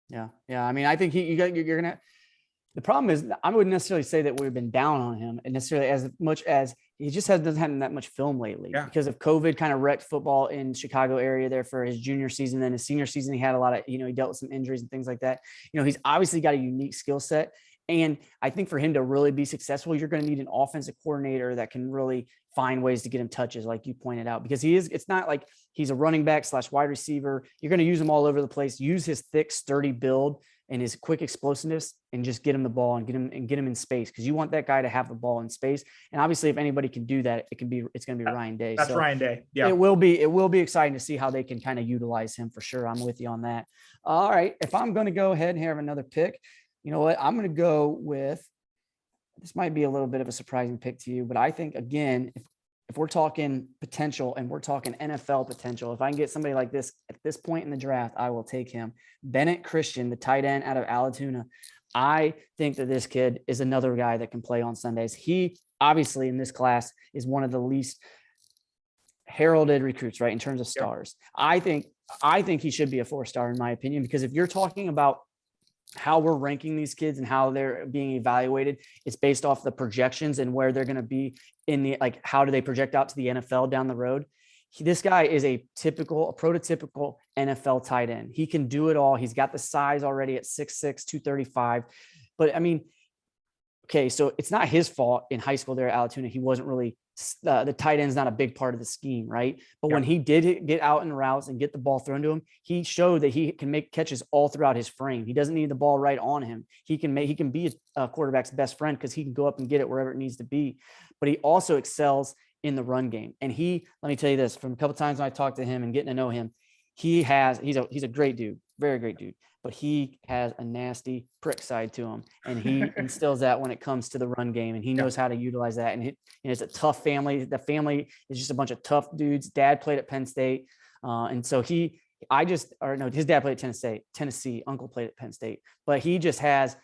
Yeah. I think you're going to, the problem is I wouldn't necessarily say that we've been down on him and necessarily as much as he just doesn't have that much film lately because of COVID kind of wrecked football in Chicago area there for his junior season. Then his senior season, he had a lot of, he dealt with some injuries and things like that. He's obviously got a unique skill set. And I think for him to really be successful, you're going to need an offensive coordinator that can really find ways to get him touches, like you pointed out, because it's not like he's a running back / wide receiver. You're going to use him all over the place, use his thick, sturdy build and his quick explosiveness and just get him the ball and get him in space. Cause you want that guy to have the ball in space. And obviously if anybody can do that, it's going to be Ryan Day. That's Ryan Day. Yeah. It will be exciting to see how they can kind of utilize him for sure. I'm with you on that. All right. If I'm going to go ahead and have another pick, you know what, I'm going to go with, this might be a little bit of a surprising pick to you, but I think again, if we're talking potential and we're talking NFL potential, if I can get somebody like this at this point in the draft, I will take him. Bennett Christian, the tight end out of Alatoona. I think that this kid is another guy that can play on Sundays. He obviously in this class is one of the least heralded recruits, right? In terms of stars. I think he should be a 4-star in my opinion, because if you're talking about how we're ranking these kids and how they're being evaluated, it's based off the projections and where they're going to be in the, like, how do they project out to the NFL down the road? This guy is a prototypical NFL tight end. He can do it all. He's got the size already at 6'6", 235. But I mean, okay, so it's not his fault in high school there at Alatoona. He wasn't really, the tight end's not a big part of the scheme, right? But when he did get out in routes and get the ball thrown to him, he showed that he can make catches all throughout his frame. He doesn't need the ball right on him. He can be a quarterback's best friend because he can go up and get it wherever it needs to be. But he also excels in the run game. And let me tell you this, from a couple of times when I talked to him and getting to know him, he's a great dude, very great dude, but he has a nasty prick side to him. And he instills that when it comes to the run game, and he knows how to utilize that. And it's a tough family. The family is just a bunch of tough dudes. Dad played at Penn State. And so his dad played at Tennessee, uncle played at Penn State, but he just has,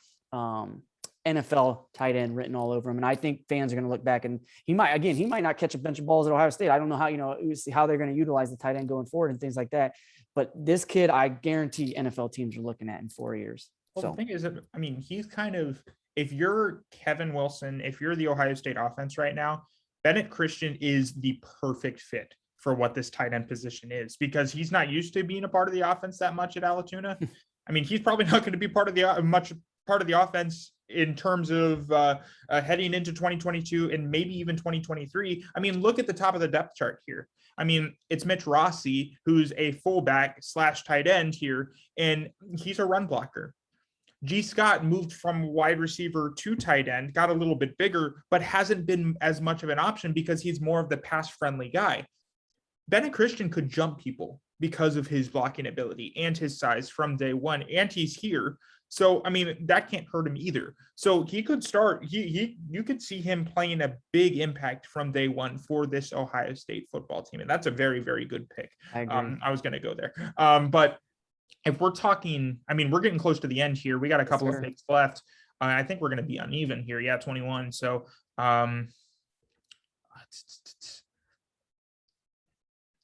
NFL tight end written all over him. And I think fans are going to look back and he might not catch a bunch of balls at Ohio State. I don't know how they're going to utilize the tight end going forward and things like that. But this kid, I guarantee NFL teams are looking at in 4 years. Well, the thing is that, he's kind of, if you're Kevin Wilson, if you're the Ohio State offense right now, Bennett Christian is the perfect fit for what this tight end position is, because he's not used to being a part of the offense that much at Alatoona. I mean, he's probably not going to be part of the offense in terms of heading into 2022 and maybe even 2023. I mean, look at the top of the depth chart here. I mean, it's Mitch Rossi, who's a fullback / tight end here, and he's a run blocker. G. Scott moved from wide receiver to tight end, got a little bit bigger, but hasn't been as much of an option because he's more of the pass-friendly guy. Bennett Christian could jump people because of his blocking ability and his size from day one, and he's here. So, I mean, that can't hurt him either. So he could start, you could see him playing a big impact from day one for this Ohio State football team. And that's a very, very good pick. I was going to go there. But if we're talking, I mean, we're getting close to the end here. We got a couple of picks left. I think we're going to be uneven here. Yeah, 21. So,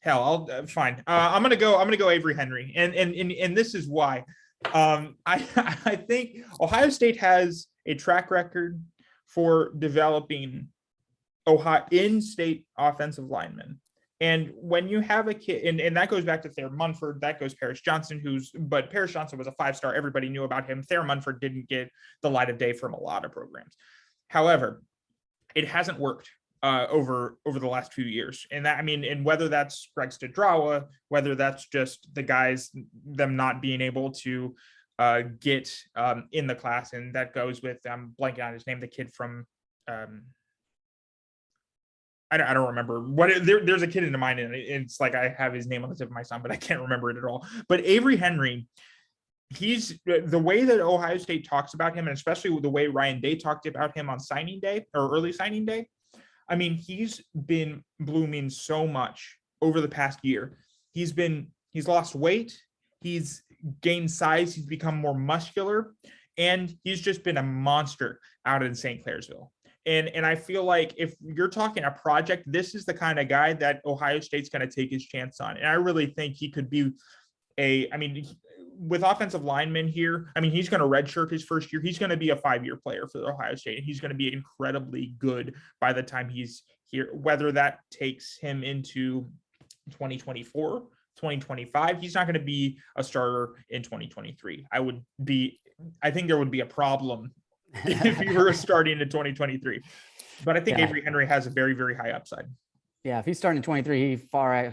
hell, fine. I'm going to go Avery Henry. And this is why. I think Ohio State has a track record for developing in-state offensive linemen. And when you have a kid, and that goes back to Thayer Munford, that goes Paris Johnson, but Paris Johnson was a 5-star. Everybody knew about him. Thayer Munford didn't get the light of day from a lot of programs. However, it hasn't worked over the last few years. And that, I mean, and whether that's Greg Studrawa, whether that's just the guys, them not being able to get in the class, and that goes with, I'm blanking on his name, the kid from, I don't remember there's a kid in mind, and it's like I have his name on the tip of my tongue, but I can't remember it at all. But Avery Henry, he's the way that Ohio State talks about him, and especially the way Ryan Day talked about him on signing day or early signing day. I mean, he's been blooming so much over the past year. He's lost weight. He's gained size. He's become more muscular, and he's just been a monster out in St. Clairsville. And I feel like if you're talking a project, this is the kind of guy that Ohio State's going to take his chance on. And I really think he could be with offensive linemen here, I mean, he's going to redshirt his first year. He's going to be a 5-year player for Ohio State, and he's going to be incredibly good by the time he's here, whether that takes him into 2024, 2025. He's not going to be a starter in 2023. I think there would be a problem if he were starting in 2023. But I think Avery Henry has a very, very high upside. Yeah, if he's starting in 23, he far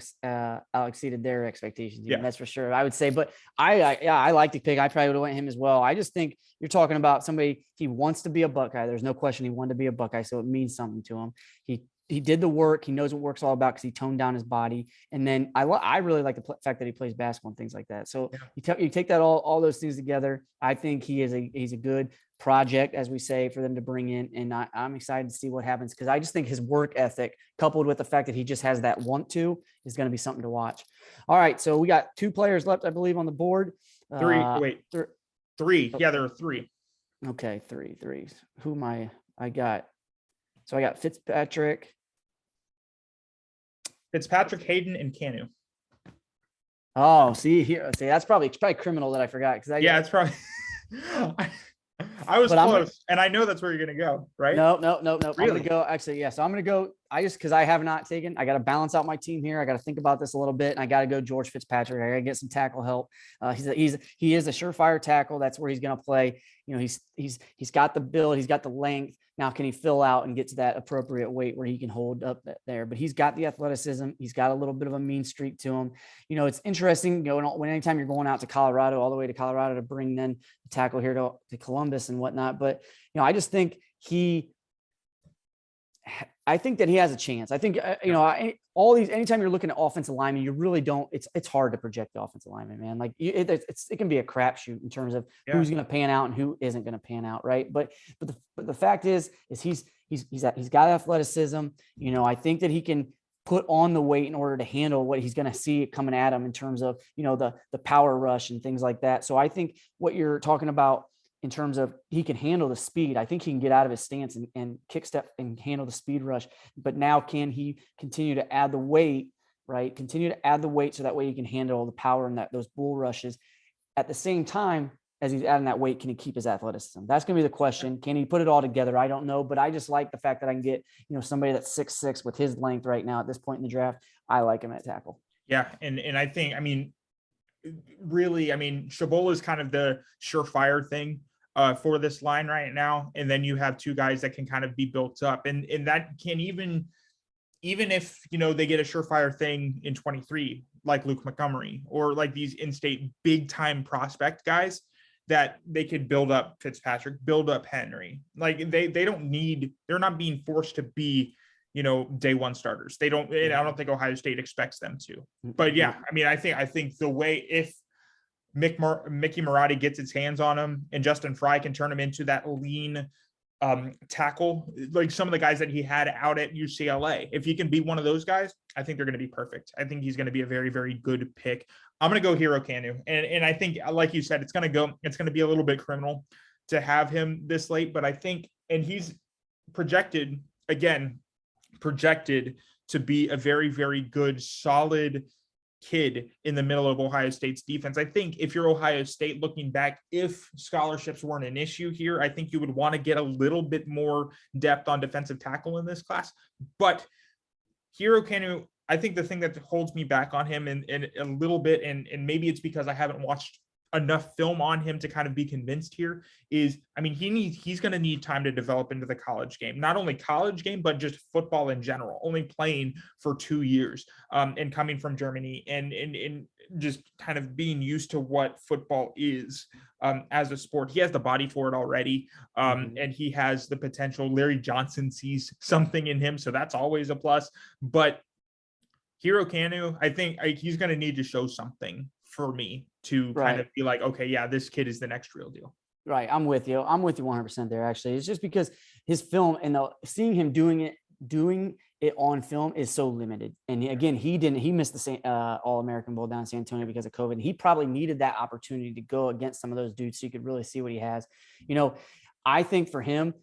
exceeded their expectations. Yeah, that's for sure. I would say, but I like the pick. I probably would have went him as well. I just think you're talking about somebody, he wants to be a Buckeye. There's no question he wanted to be a Buckeye, so it means something to him. He did the work. He knows what work's all about because he toned down his body. And then I really like the fact that he plays basketball and things like that. So you take that all those things together. I think he's a good project, as we say, for them to bring in. And I'm excited to see what happens, because I just think his work ethic, coupled with the fact that he just has that want to, is going to be something to watch. All right. So we got 2 players left, I believe, on the board. Three. Yeah, there are 3. Okay. Three. Who am I got? So I got Fitzpatrick, Hayden, and Canu. Oh, see, that's probably criminal that I forgot. It's probably. I was close, and I know that's where you're going to go, right? No. Really? I'm going to go. Actually, yeah. So I'm going to go. Because I have not taken. I got to balance out my team here. I got to think about this a little bit, and I got to go George Fitzpatrick. I got to get some tackle help. He is a surefire tackle. That's where he's going to play. You know, he's got the build. He's got the length. Now, can he fill out and get to that appropriate weight where he can hold up there? But he's got the athleticism. He's got a little bit of a mean streak to him. You know, it's interesting, anytime you're going out to Colorado, all the way to Colorado to bring then the tackle here to Columbus and whatnot. But, I just think I think that he has a chance. I think, anytime you're looking at offensive linemen, you really don't, it's hard to project the offensive lineman, man. Like it can be a crapshoot in terms of who's going to pan out and who isn't going to pan out. Right. But the fact is he's got athleticism. I think that he can put on the weight in order to handle what he's going to see coming at him in terms of, the power rush and things like that. So I think what you're talking about in terms of he can handle the speed. I think he can get out of his stance and kick step and handle the speed rush. But now can he continue to add the weight, right? Continue to add the weight so that way he can handle all the power and those bull rushes at the same time as he's adding that weight, can he keep his athleticism? That's going to be the question. Can he put it all together? I don't know, but I just like the fact that I can get, somebody that's 6'6" with his length right now at this point in the draft. I like him at tackle. Yeah. And I think, really, Shabola is kind of the surefire thing for this line right now. And then you have two guys that can kind of be built up, and that can even if, they get a surefire thing in 23, like Luke Montgomery or like these in-state big time prospect guys, that they could build up Fitzpatrick, build up Henry. Like they're not being forced to be, day one starters. I don't think Ohio State expects them to, but yeah, I think the way, if Mickey Marotti gets its hands on him and Justin Fry can turn him into that lean tackle, like some of the guys that he had out at UCLA, if he can be one of those guys, I think they're going to be perfect. I think he's going to be a very, very good pick. I'm going to go Hero Kanu. And I think, like you said, it's going to be a little bit criminal to have him this late, but I think, and he's projected to be a very, very good, solid kid in the middle of Ohio State's defense. I think if you're Ohio State looking back, if scholarships weren't an issue here, I think you would want to get a little bit more depth on defensive tackle in this class. But Hero Kanu, I think the thing that holds me back on him and a little bit, and maybe it's because I haven't watched enough film on him to kind of be convinced here, is he's going to need time to develop into the college game, not only college game, but just football in general, only playing for 2 years and coming from Germany and just kind of being used to what football is as a sport. He has the body for it already. And he has the potential. Larry Johnson sees something in him, so that's always a plus. But Hero Kanu, I think he's going to need to show something for me to kind of be like, okay, yeah, this kid is the next real deal. Right. I'm with you 100% there. Actually, it's just because his film and seeing him doing it on film is so limited. And he missed the All-American Bowl down in San Antonio because of COVID. And he probably needed that opportunity to go against some of those dudes so you could really see what he has. I think for him,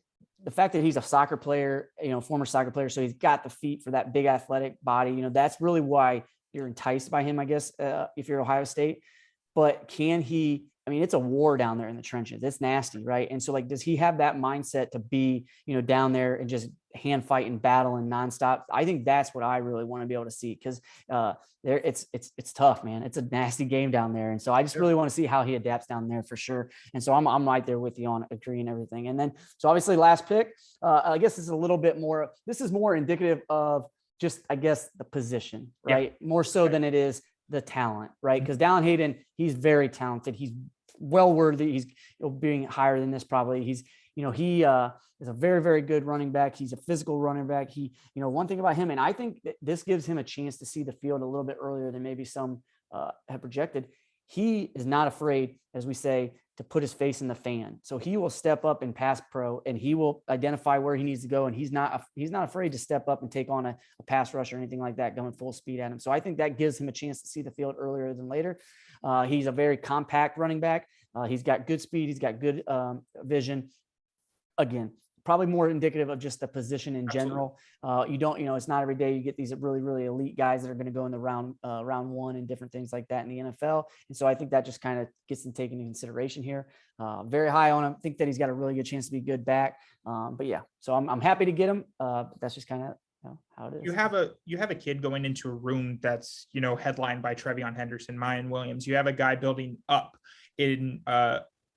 the fact that he's a soccer player, former soccer player, so he's got the feet for that big athletic body, that's really why you're enticed by him, I guess, if you're Ohio State. But can he, it's a war down there in the trenches. It's nasty, right? And so, does he have that mindset to be, down there and just hand fight and battle and nonstop? I think that's what I really want to be able to see, because it's tough, man. It's a nasty game down there. And so I just really want to see how he adapts down there for sure. And so I'm right there with you on agreeing everything. And then, so obviously last pick, I guess this is more indicative of just, I guess, the position, right? Yeah. More so than it is the talent, right? Because Dallin Hayden, he's very talented. He's well worthy. He's being higher than this probably. He's, he is a very, very good running back. He's a physical running back. He, one thing about him, and I think that this gives him a chance to see the field a little bit earlier than maybe some have projected. He is not afraid, as we say, to put his face in the fan. So he will step up in pass pro, and he will identify where he needs to go. And he's not afraid to step up and take on a pass rush or anything like that, going full speed at him. So I think that gives him a chance to see the field earlier than later. He's a very compact running back. He's got good speed. He's got good vision. Again, probably more indicative of just the position in general. You don't, it's not every day you get these really, really elite guys that are going to go in the round one and different things like that in the NFL. And so I think that just kind of gets them taken into consideration here. Very high on him. I think that he's got a really good chance to be good back. But yeah, so I'm happy to get him. But that's just kind of how it is. You have a kid going into a room that's, headlined by Trevion Henderson, Mayan Williams. You have a guy building up in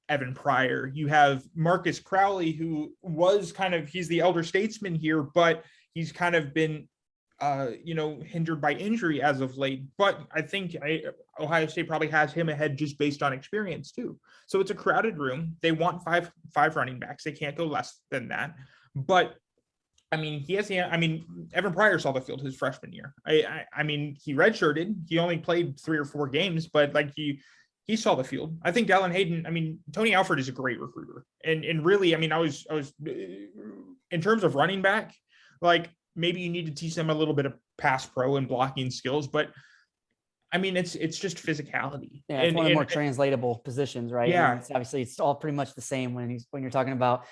Evan Pryor. You have Marcus Crowley, who was he's the elder statesman here, but he's kind of been, hindered by injury as of late. But I think Ohio State probably has him ahead just based on experience too. So it's a crowded room. They want five running backs. They can't go less than that. But Evan Pryor saw the field his freshman year. He redshirted. He only played 3 or 4 games, but he saw the field. I think Dallin Hayden, Tony Alford is a great recruiter. And really, I was in terms of running back, maybe you need to teach them a little bit of pass pro and blocking skills, but it's just physicality. Yeah, it's one of the more translatable positions, right? Yeah. It's all pretty much the same when you're talking about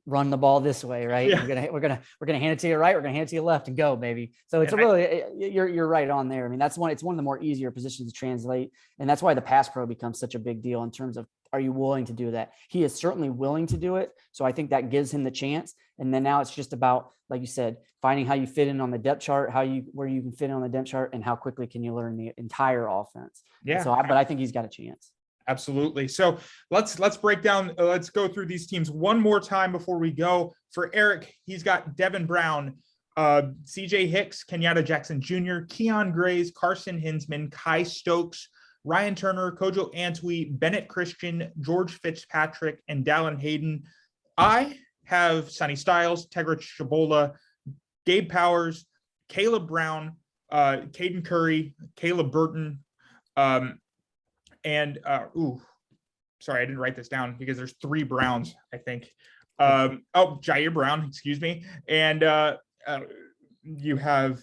run the ball this way, right? Yeah. We're gonna hand it to you right. We're gonna hand it to you left and go, baby. So it's you're right on there. It's one of the more easier positions to translate, and that's why the pass pro becomes such a big deal in terms of are you willing to do that? He is certainly willing to do it. So I think that gives him the chance. And then now it's just about, like you said, finding how you fit in on the depth chart, where you can fit in on the depth chart, and how quickly can you learn the entire offense. Yeah. But I think he's got a chance. Absolutely. So let's break down. Let's go through these teams one more time before we go. For Eric, he's got Devin Brown, CJ Hicks, Kenyatta Jackson Jr., Keon Gray, Carson Hinsman, Kai Stokes, Ryan Turner, Kojo Antwi, Bennett Christian, George Fitzpatrick, and Dallin Hayden. I have Sonny Styles, Tegra Chabola, Gabe Powers, Caleb Brown, Caden Curry, Caleb Burton, and sorry, I didn't write this down because there's 3 Browns, I think. Jair Brown, excuse me. And you have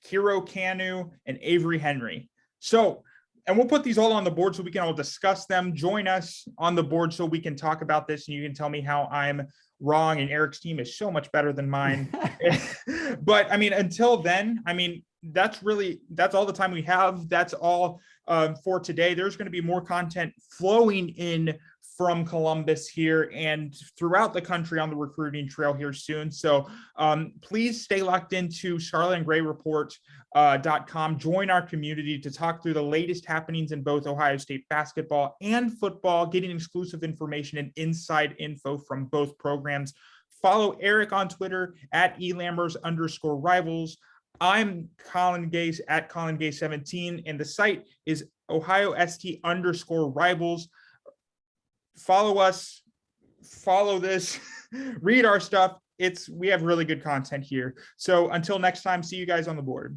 Kiro Kanu and Avery Henry. So, and we'll put these all on the board so we can all discuss them. Join us on the board so we can talk about this, and you can tell me how I'm wrong and Eric's team is so much better than mine. But I mean, until then, I mean, that's all the time we have. That's all for today. There's going to be more content flowing in from Columbus here and throughout the country on the recruiting trail here soon. So please stay locked into ScarletandGrayReport.com. Join our community to talk through the latest happenings in both Ohio State basketball and football, getting exclusive information and inside info from both programs. Follow Eric on Twitter at @Lammers_rivals. I'm Colin Gay at Colin Gay 17, and the site is OhioST_rivals. Follow us, follow this, read our stuff. We have really good content here. So until next time, see you guys on the board.